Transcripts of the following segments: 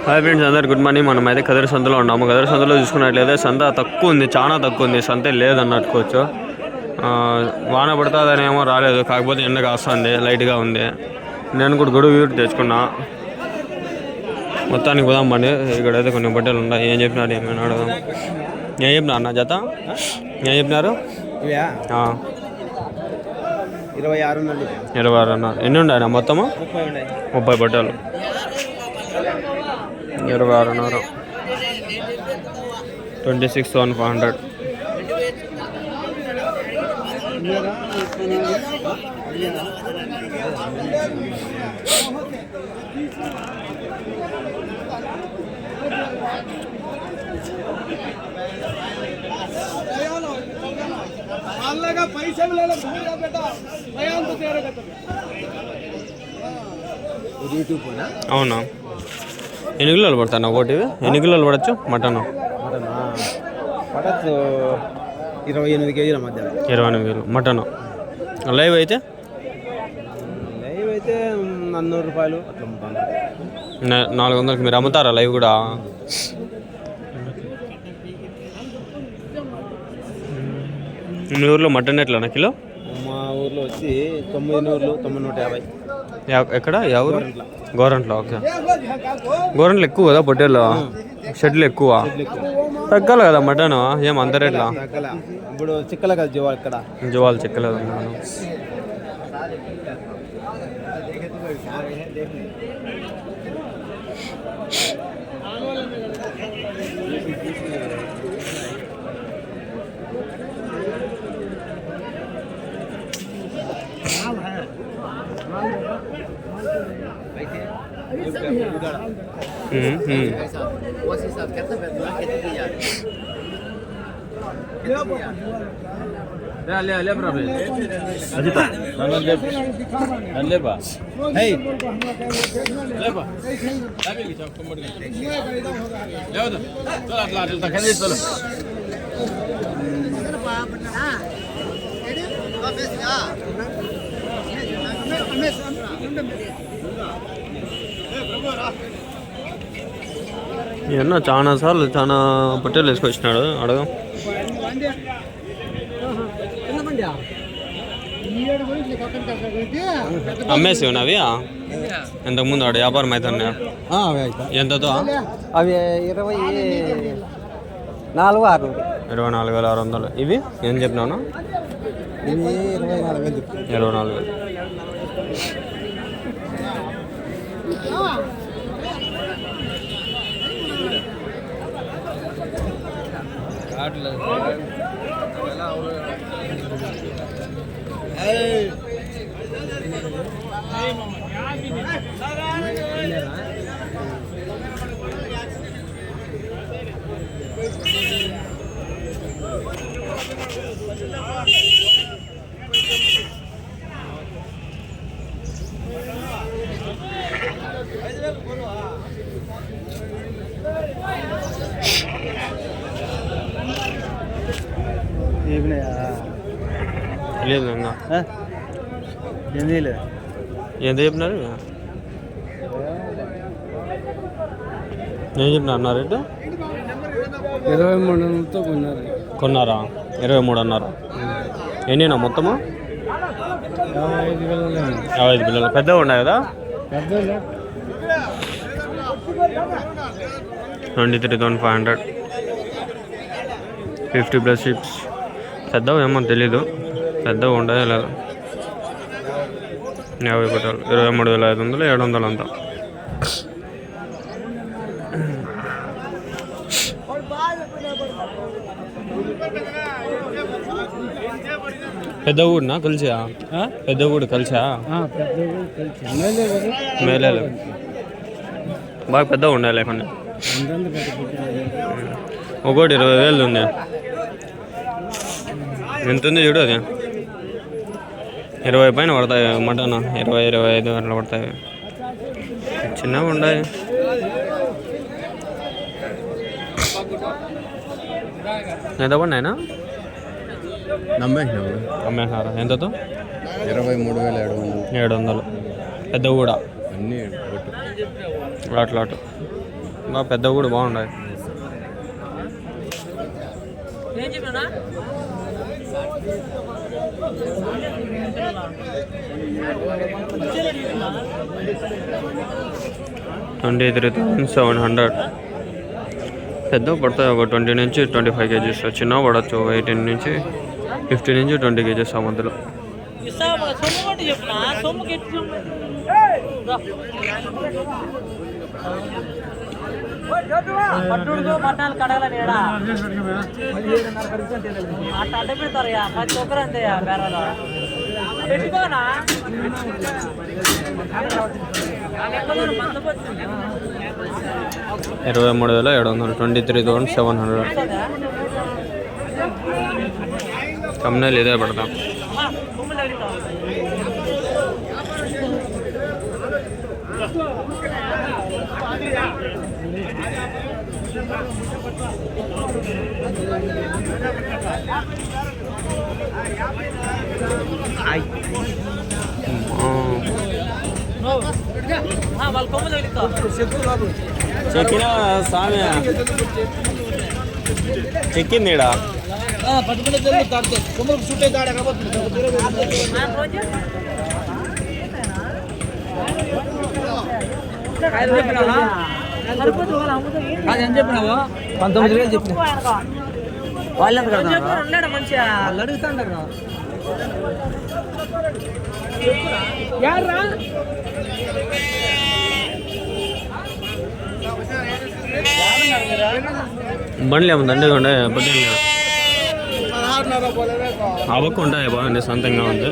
Hi friends, అందరు good morning. మనం అయితే కదిరి సంతలో ఉన్నాము. కదిరి సంతలో చూసుకున్నట్లయితే సంత తక్కువ ఉంది, చాలా తక్కువ ఉంది. సంతే లేదన్నట్టుకోవచ్చు. వాన పడుతుందనేమో రాలేదు, కాకపోతే ఎండ కాస్తుంది, లైట్గా ఉంది. నేను కూడా గొడుగు వీటి తెచ్చుకున్నా. మొత్తానికి పోదాం పండి. ఇక్కడైతే కొన్ని బట్టలు ఉన్నాయి. ఏం చెప్పినారు, ఏమైనా అడగదాం. ఏం చెప్పినారు అన్న జత? ఏం చెప్పినారు? 26 అన్నారు. ఎన్ని ఉన్నాయి మొత్తము? 30 బట్టలు. 26 26,500. అవునా? ఎన్ని కిలోలు పడతాను ఒకటి? ఎన్ని కిలోలు పడచ్చు మటన్? 28 కేజీల మధ్య. 28 కేజీలు మటన్. లైవ్ అయితే 400 రూపాయలు అట్లా అమ్ముతాను. 400కి మీరు అమ్ముతారా లైవ్ కూడా? మీ ఊర్లో మటన్ ఎట్లా కిలో? మా ఊర్లో వచ్చి 950. ఎక్కడ? ఎవరు? గోరంట్లో. ఓకే, గోరంట్లో ఎక్కువ కదా పొట్టేళ్ళు, షెడ్లు ఎక్కువ. తగ్గాలి కదా మటన్, ఏం అంత రేట్లా? ఇప్పుడు చిక్కల కదా జువాలు, ఇక్కడ జువాలు చిక్కలేదు. ఎన్నో చాలా సార్లు చాలా పొట్టేలు వేసుకొచ్చినాడు. అడగం. అమ్మేసి అవి ఇంతకుముందు ఆడ వ్యాపారం అవుతున్నాయా? ఎంతతో? అవి 24,600. ఇవి ఏం చెప్పినాను? 24,000. లేదు ఎంత చెప్పినారు? ఏం చెప్పినారు అన్నారు రేటు? 23 కొన్నారా? 23 అన్నారు. ఎన్నినా మొత్తము? 55 పిల్లలు. పెద్దగా ఉన్నాయి కదా? 23,500. 50+ షిప్స్. పెద్దగా ఏమో తెలీదు, పెద్దగా ఉండదు లేదా. 50 బట్టలు. 23,500, 700 అంతా. పెద్ద ఊడినా కలిసా? పెద్ద ఊడు కలిసా? మేలే బాగా పెద్దగా ఉండాలి లేకుండా. ఒకటి 20,000 ఉంది. ఎంత ఉంది చూడు, అది 20 పైన పడతాయి మటన్. 20-25 అట్లా పడతాయి. చిన్నగా ఉన్నాయి. ఎంత పడినాయినా? అమ్మేసినారా? ఎంతతో? 23,700. పెద్ద కూడా అన్నీ అట్లాటు. ఇంకా పెద్దవి కూడా బాగున్నాయి. $23,700. పెద్ద పడతాయి ఒక 20 నుంచి 25 kgs. చిన్న పడవచ్చు 18 నుంచి 15 నుంచి 20 kgs ఆ మధ్యలో. పట్టాలు కడగల అట్ట పెడతారయ్యా 10 ఒక్కరు అంతేయా బేరాలో పెట్టుకోనా 23,700. 23,700. thumbnail ఇదే పెడతాం. చెక్కిన సామె చెక్కింది ఈడ అని చెప్పినావు 19,000 చెప్పిన వాళ్ళంత మంచిగా అడుగుతాడు బండ్లు ఏమో దండగా ఉండే పొద్దున్న అవకు ఉంటాయి బాగుంది సొంతంగా ఉంది.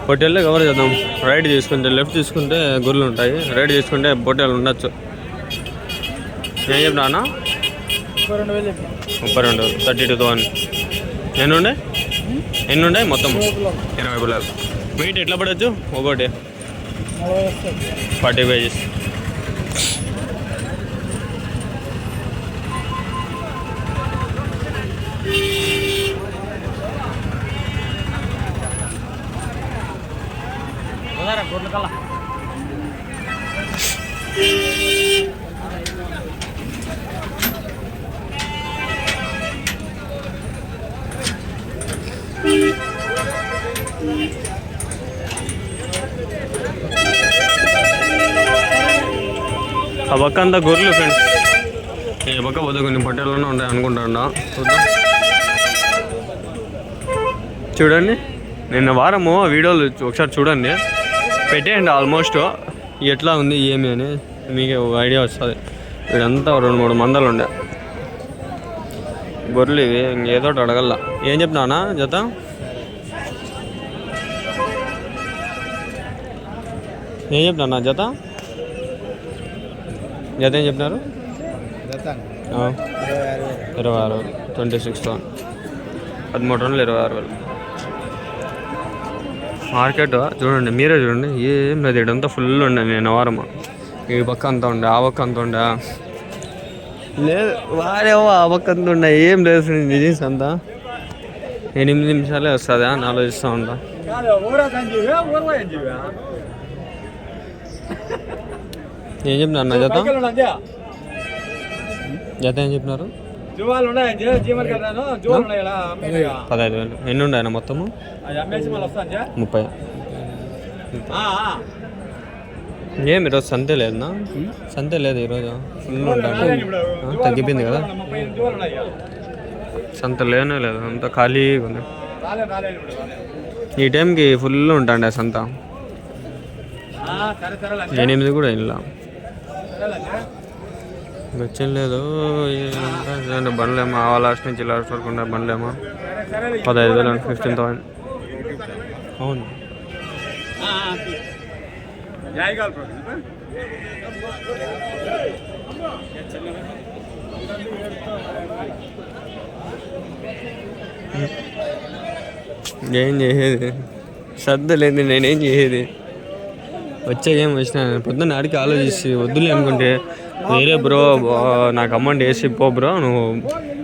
పొట్టేళ్ళే కవర్ చేద్దాం. రైట్ తీసుకుంటే లెఫ్ట్ తీసుకుంటే గొర్రెలు ఉంటాయి, రైట్ తీసుకుంటే పొట్టేళ్ళు ఉండొచ్చు. ఏం చెప్పినా 32 32,000. ఎన్ని ఉండే మొత్తం 20 పిల్లలు. వెయిట్ ఎట్లా పడవచ్చు ఒకటి 40 kgs. ఆ పక్క అంతా గొర్రెలు ఫ్రెండ్స్. ఈ పక్క పోతే కొన్ని పొట్టేళ్ళనే ఉంటాయి అనుకుంటా. చూద్దాం. చూడండి నిన్న వారము వీడియోలు ఒకసారి చూడండి, పెట్టేయండి. ఆల్మోస్ట్ ఎట్లా ఉంది ఏమి అని మీకు ఐడియా వస్తుంది. వీడంతా 2-3 మందలు ఉండే గొర్రెలు ఇవి. ఇంకేదో అడగల. ఏం చెప్పినా జత ఏం చెప్పినా జత ఏం చెప్పినారు? 26,000. 26,000. 13 రోజులు 26,000. మార్కెట్ చూడండి, మీరే చూడండి. ఏం లేదు, ఇడంతా ఫుల్ ఉండే. నేను వారము ఈ పక్క అంతా ఉండే, ఆ పక్క అంతా ఉండే. లేదు వారేవో ఆ పక్క అంతా ఉండే. ఏం లేదు నిజం అంతా 8 నిమిషాలే వస్తుంది అని ఆలోచిస్తూ ఉంటా. ఏం చెప్పినారు జత? జత ఏం చెప్పినారు? 15,000. ఎన్ని ఉండే మొత్తము? 30. ఏమి ఈరోజు సంతే లేదన్నా? సంతే లేదు ఈరోజు. ఫుల్ ఉంటాను. తగ్గిపోయింది కదా సంత. లేనే లేదు, అంత ఖాళీగా ఉంది. ఈ టైంకి ఫుల్ ఉంటాండే సంత. 8 కూడా ఇలా వచ్చిన లేదు. బండ్లేమో ఆ లాస్ట్ నుంచి లాస్ట్ వరకు ఉండే బండ్లేమో 15,000 15,000. అవును ఏం చేసేది, శ్రద్ధ లేదు. నేనేం చేసేది? వచ్చే ఏం వచ్చినా పొద్దున్న ఆడికి ఆలోచిస్తే వద్దులే అనుకుంటే, వేరే బ్రో నాకు అమౌంట్ వేసి పో బ్రో నువ్వు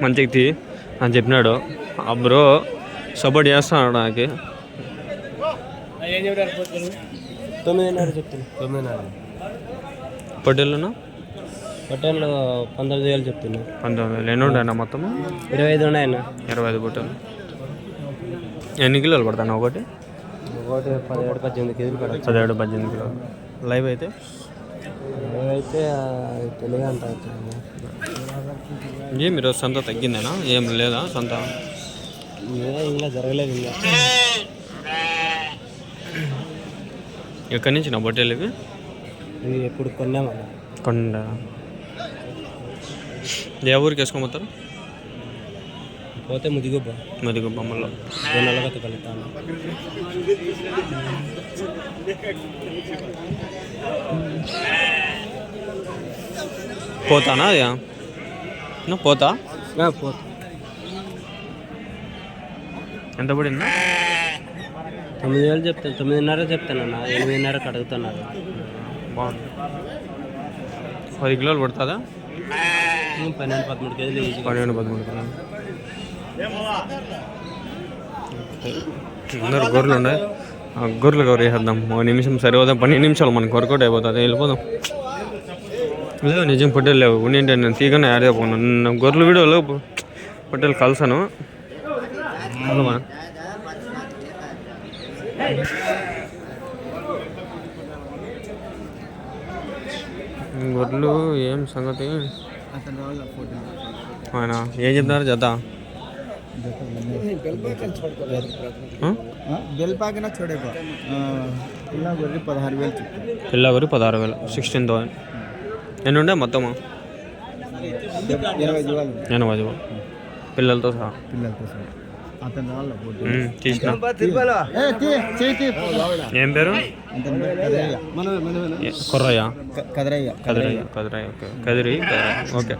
మంచిగా తీ అని చెప్పినాడు. ఆ బ్రో సపోర్ట్ చేస్తున్నాడు నాకు. 9,500 చెప్తాను. 9,500 పొట్టేళ్ళను పొట్టేళ్ళు 19,000 చెప్తున్నా. 19,000. ఎన్ని ఉంటాయన్నా మొత్తము? 25 ఉన్నాయన్న. 25 బుట్టలు. ఎన్ని కిలోలు పడతాను ఒకటి? ఒకటి 17-18 కేజీలు పడవచ్చు. 17-18 కిలోలు. లైవ్ అయితే అయితే తెలియదు అంత. ఏం ఈరోజు సంత తగ్గిందేనా? ఏం లేదా సంత? ఇంకా జరగలేదు. ఇంకా ఎక్కడి నుంచి నా బొట్టేలు ఇవి? ఇది ఎప్పుడు కొన్నామన్న. కొండ ఏ ఊరికి వేసుకోపోతారు? పోతే ముదిగుబ్బ బొమ్మల్లో నల్లగత్త కలుగుతాను. పోతానా అది? పోతా పోతా. ఎంత పడిందా? 9,000 చెప్తాను. 9,500 చెప్తానన్న. 8,500 అడుగుతున్నారు. బాగుంది. 10 కిలోలు పడుతుందా? 12-13 కేజీలు. 12-13 కిలోలు. అందరు గొర్రెలు ఉన్నాయి. గొర్రెలు కవర్ చేద్దాం. 1 నిమిషం సరిపోదాం. 12 నిమిషాలు మనకు వర్కౌట్ అయిపోతుంది. వెళ్ళిపోదాం. లేవు నిజం పొట్టేలు లేవు. ఉండింటే నేను తీగనే యాడ్ అయిపోను. గొర్రెలు వీడియోలో పొట్టేలు కలిసాను. గొర్రెలు ఏం సంగతి? ఆయన ఏం చెప్తున్నారు జత? బెల్పాకిన చూడేపో పిల్ల గొర్రె 16,000. పిల్ల గొర్రె 16,000. 16,000. ఎన్ని ఉండే మొత్తము? 80 పిల్లలతో సహా. తీసిన ఏం పేరు? కొర్రయ్య. కదిరి. ఓకే.